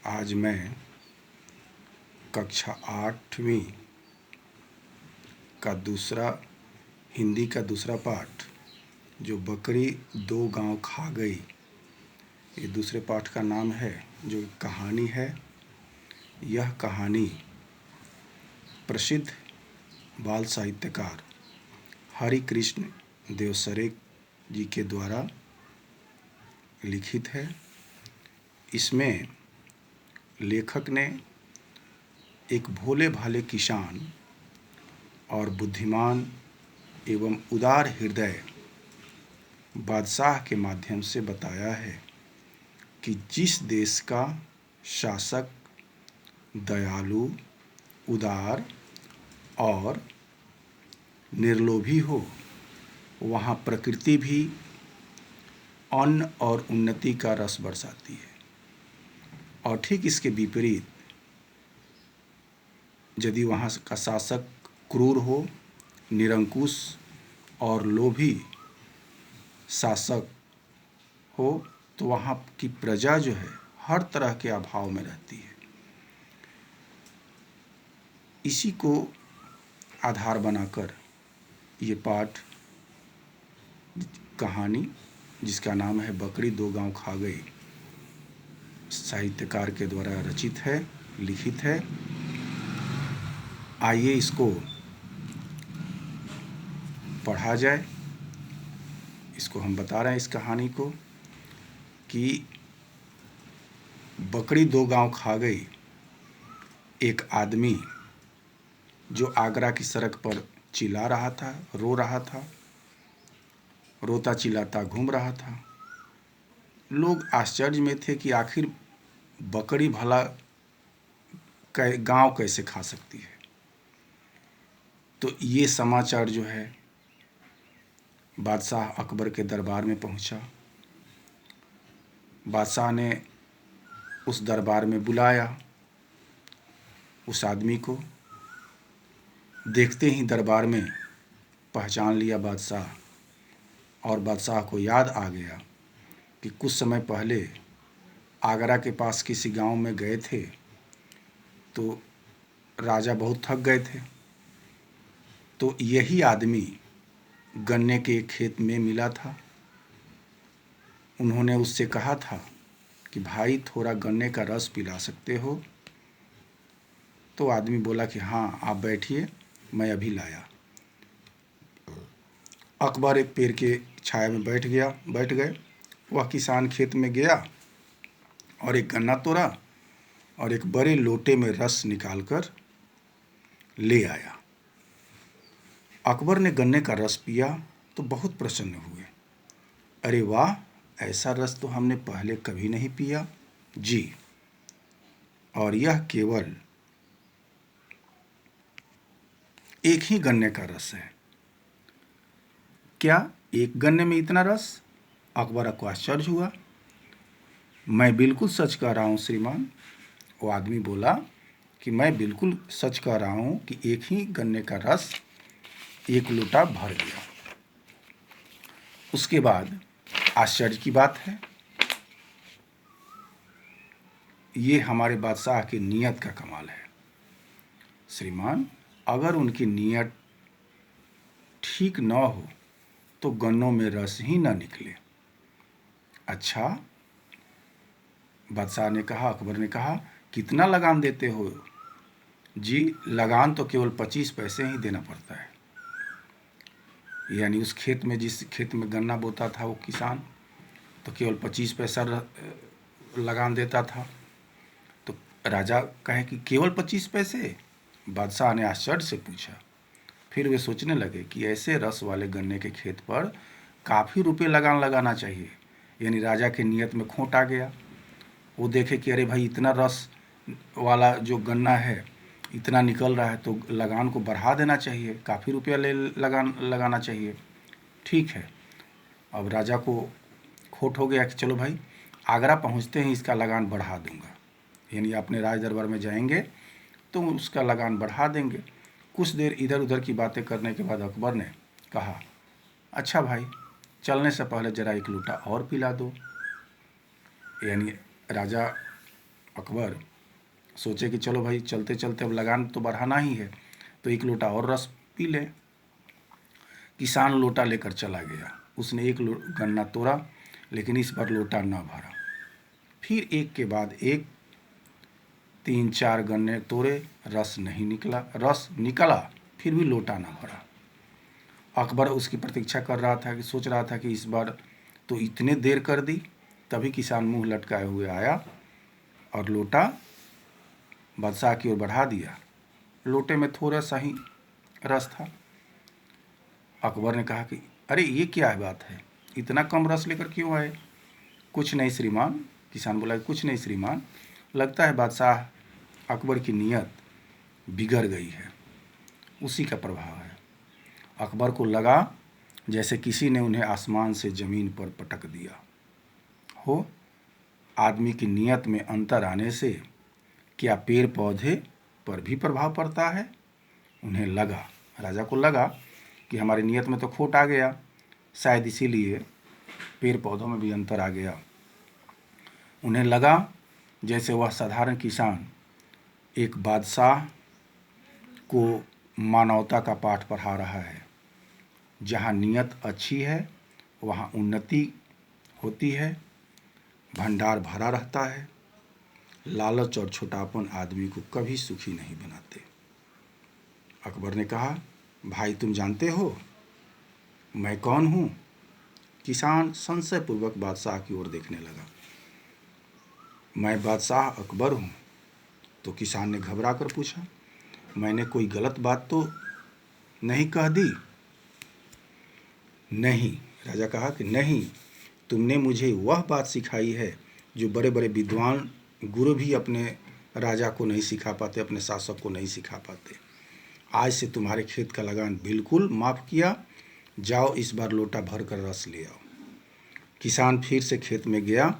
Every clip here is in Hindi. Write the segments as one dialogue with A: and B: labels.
A: आज मैं कक्षा 8वीं का हिंदी का दूसरा पाठ जो बकरी दो गांव खा गई, ये दूसरे पाठ का नाम है, जो कहानी है। यह कहानी प्रसिद्ध बाल साहित्यकार हरि कृष्ण देवसरे जी के द्वारा लिखित है। इसमें लेखक ने एक भोले भाले किसान और बुद्धिमान एवं उदार हृदय बादशाह के माध्यम से बताया है कि जिस देश का शासक दयालु, उदार और निर्लोभी हो, वहाँ प्रकृति भी अन्न और उन्नति का रस बरसाती है। और ठीक इसके विपरीत यदि वहाँ का शासक क्रूर हो, निरंकुश और लोभी शासक हो, तो वहाँ की प्रजा जो है हर तरह के अभाव में रहती है। इसी को आधार बनाकर ये पाठ कहानी, जिसका नाम है बकरी दो गांव खा गई, साहित्यकार के द्वारा रचित है, लिखित है। आइए इसको पढ़ा जाए। इसको हम बता रहे हैं इस कहानी को कि बकरी दो गांव खा गई। एक आदमी जो आगरा की सड़क पर चिल्ला रहा था, रो रहा था, रोता चिल्लाता घूम रहा था। लोग आश्चर्य में थे कि आखिर बकरी भला गांव कैसे खा सकती है। तो ये समाचार जो है बादशाह अकबर के दरबार में पहुंचा। बादशाह ने उस दरबार में बुलाया उस आदमी को। देखते ही दरबार में पहचान लिया बादशाह, और बादशाह को याद आ गया कि कुछ समय पहले आगरा के पास किसी गांव में गए थे तो राजा बहुत थक गए थे। तो यही आदमी गन्ने के खेत में मिला था। उन्होंने उससे कहा था कि भाई थोड़ा गन्ने का रस पिला सकते हो? तो आदमी बोला कि हाँ, आप बैठिए, मैं अभी लाया। अकबर एक पेड़ के छाया में बैठ गए। वह किसान खेत में गया और एक गन्ना तोड़ा और एक बड़े लोटे में रस निकालकर ले आया। अकबर ने गन्ने का रस पिया तो बहुत प्रसन्न हुए। अरे वाह, ऐसा रस तो हमने पहले कभी नहीं पिया जी, और यह केवल एक ही गन्ने का रस है। क्या एक गन्ने में इतना रस? अकबर को आश्चर्य हुआ। मैं बिल्कुल सच कह रहा हूँ श्रीमान। वो आदमी बोला कि मैं बिल्कुल सच कह रहा हूँ कि एक ही गन्ने का रस एक लोटा भर गया। उसके बाद आश्चर्य की बात है, ये हमारे बादशाह की नीयत का कमाल है श्रीमान। अगर उनकी नीयत ठीक न हो तो गन्नों में रस ही न निकले। अच्छा, बादशाह ने कहा, अकबर ने कहा, कितना लगान देते हो? जी, लगान तो केवल 25 पैसे ही देना पड़ता है। यानी उस खेत में, जिस खेत में गन्ना बोता था वो किसान, तो केवल 25 पैसा लगान देता था। तो राजा कहे कि केवल 25 पैसे? बादशाह ने आश्चर्य से पूछा। फिर वे सोचने लगे कि ऐसे रस वाले गन्ने के खेत पर काफ़ी रुपए लगान लगाना चाहिए। यानी राजा के नियत में खोट आ गया। वो देखे कि अरे भाई, इतना रस वाला जो गन्ना है इतना निकल रहा है, तो लगान को बढ़ा देना चाहिए, काफ़ी रुपया लगाना चाहिए। ठीक है, अब राजा को खोट हो गया कि चलो भाई, आगरा पहुंचते ही इसका लगान बढ़ा दूंगा। यानी अपने राज दरबार में जाएंगे तो उसका लगान बढ़ा देंगे। कुछ देर इधर उधर की बातें करने के बाद अकबर ने कहा, अच्छा भाई, चलने से पहले ज़रा एक लोटा और पिला दो। यानी राजा अकबर सोचे कि चलो भाई चलते चलते अब लगान तो बढ़ाना ही है, तो एक लोटा और रस पी ले। किसान लोटा लेकर चला गया, उसने एक गन्ना तोड़ा, लेकिन इस बार लोटा न भरा। फिर एक के बाद एक 3-4 गन्ने तोड़े, रस नहीं निकला, रस निकला फिर भी लोटा ना भरा। अकबर उसकी प्रतीक्षा कर रहा था, कि सोच रहा था कि इस बार तो इतने देर कर दी। तभी किसान मुंह लटकाए हुए आया और लोटा बादशाह की ओर बढ़ा दिया। लोटे में थोड़ा सा ही रस था। अकबर ने कहा कि अरे ये क्या है बात है, इतना कम रस लेकर क्यों आए? कुछ नहीं श्रीमान। किसान बोला, कुछ नहीं श्रीमान, लगता है बादशाह अकबर की नीयत बिगड़ गई है, उसी का प्रभाव है। अकबर को लगा जैसे किसी ने उन्हें आसमान से ज़मीन पर पटक दिया हो। आदमी की नीयत में अंतर आने से क्या पेड़ पौधे पर भी प्रभाव पड़ता है? उन्हें लगा, राजा को लगा कि हमारी नीयत में तो खोट आ गया, शायद इसीलिए पेड़ पौधों में भी अंतर आ गया। उन्हें लगा जैसे वह साधारण किसान एक बादशाह को मानवता का पाठ पढ़ा रहा है। जहाँ नीयत अच्छी है वहाँ उन्नति होती है, भंडार भरा रहता है। लालच और छोटापन आदमी को कभी सुखी नहीं बनाते। अकबर ने कहा, भाई तुम जानते हो मैं कौन हूँ? किसान संशयपूर्वक बादशाह की ओर देखने लगा। मैं बादशाह अकबर हूँ। तो किसान ने घबरा कर पूछा, मैंने कोई गलत बात तो नहीं कह दी? नहीं, राजा कहा कि नहीं, तुमने मुझे वह बात सिखाई है जो बड़े बड़े विद्वान गुरु भी अपने राजा को नहीं सिखा पाते, अपने शासक को नहीं सिखा पाते। आज से तुम्हारे खेत का लगान बिल्कुल माफ़ किया। जाओ इस बार लोटा भर कर रस ले आओ। किसान फिर से खेत में गया।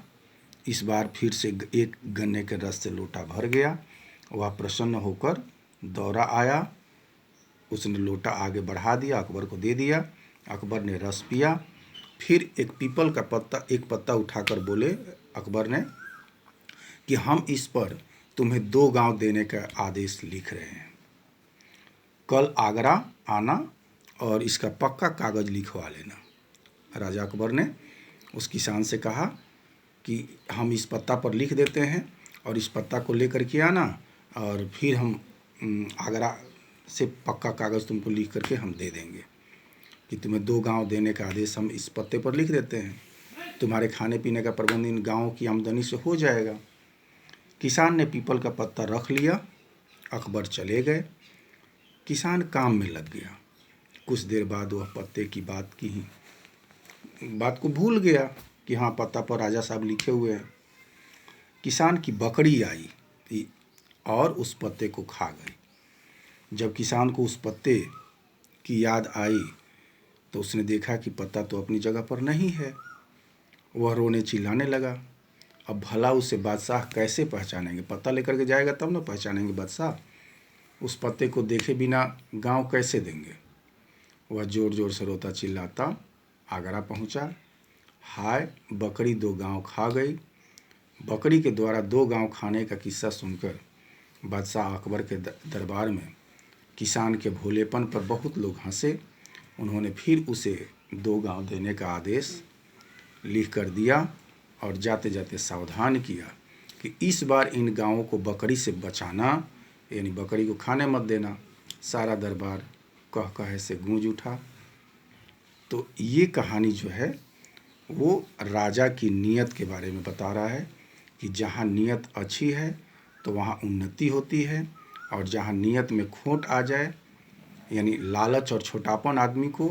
A: इस बार फिर से एक गन्ने के रस से लोटा भर गया। वह प्रसन्न होकर दौड़ा आया। उसने लोटा आगे बढ़ा दिया, अकबर को दे दिया। अकबर ने रस पिया। फिर एक पीपल का पत्ता उठाकर बोले अकबर ने कि हम इस पर तुम्हें 2 गांव देने का आदेश लिख रहे हैं। कल आगरा आना और इसका पक्का कागज़ लिखवा लेना। राजा अकबर ने उस किसान से कहा कि हम इस पत्ता पर लिख देते हैं और इस पत्ता को लेकर के आना, और फिर हम आगरा से पक्का कागज़ तुमको लिख करके हम दे देंगे कि तुम्हें 2 गांव देने का आदेश हम इस पत्ते पर लिख देते हैं। तुम्हारे खाने पीने का प्रबंध इन गाँवों की आमदनी से हो जाएगा। किसान ने पीपल का पत्ता रख लिया। अकबर चले गए। किसान काम में लग गया। कुछ देर बाद वह पत्ते की बात को भूल गया कि हाँ, पत्ता पर राजा साहब लिखे हुए हैं। किसान की बकरी आई और उस पत्ते को खा गई। जब किसान को उस पत्ते की याद आई तो उसने देखा कि पत्ता तो अपनी जगह पर नहीं है। वह रोने चिल्लाने लगा। अब भला उसे बादशाह कैसे पहचानेंगे? पत्ता लेकर के जाएगा तब ना पहचानेंगे बादशाह। उस पत्ते को देखे बिना गांव कैसे देंगे? वह ज़ोर ज़ोर से रोता चिल्लाता आगरा पहुंचा। हाय, बकरी 2 गांव खा गई। बकरी के द्वारा 2 गांव खाने का किस्सा सुनकर बादशाह अकबर के दरबार में किसान के भोलेपन पर बहुत लोग हंसे। उन्होंने फिर उसे 2 गांव देने का आदेश लिख कर दिया और जाते जाते सावधान किया कि इस बार इन गांवों को बकरी से बचाना, यानी बकरी को खाने मत देना। सारा दरबार कह कहे से गूंज उठा। तो ये कहानी जो है वो राजा की नीयत के बारे में बता रहा है कि जहाँ नीयत अच्छी है तो वहाँ उन्नति होती है, और जहाँ नीयत में खोट आ जाए, यानी लालच और छोटापन आदमी को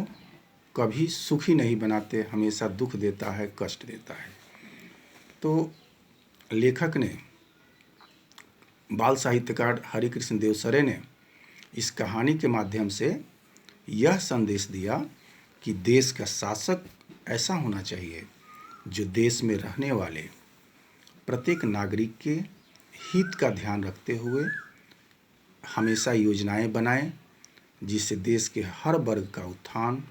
A: कभी सुखी नहीं बनाते, हमेशा दुख देता है, कष्ट देता है। तो लेखक ने, बाल साहित्यकार हरिकृष्ण देवसरे ने इस कहानी के माध्यम से यह संदेश दिया कि देश का शासक ऐसा होना चाहिए जो देश में रहने वाले प्रत्येक नागरिक के हित का ध्यान रखते हुए हमेशा योजनाएं बनाएं, जिससे देश के हर वर्ग का उत्थान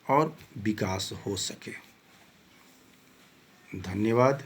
A: और विकास हो सके। धन्यवाद।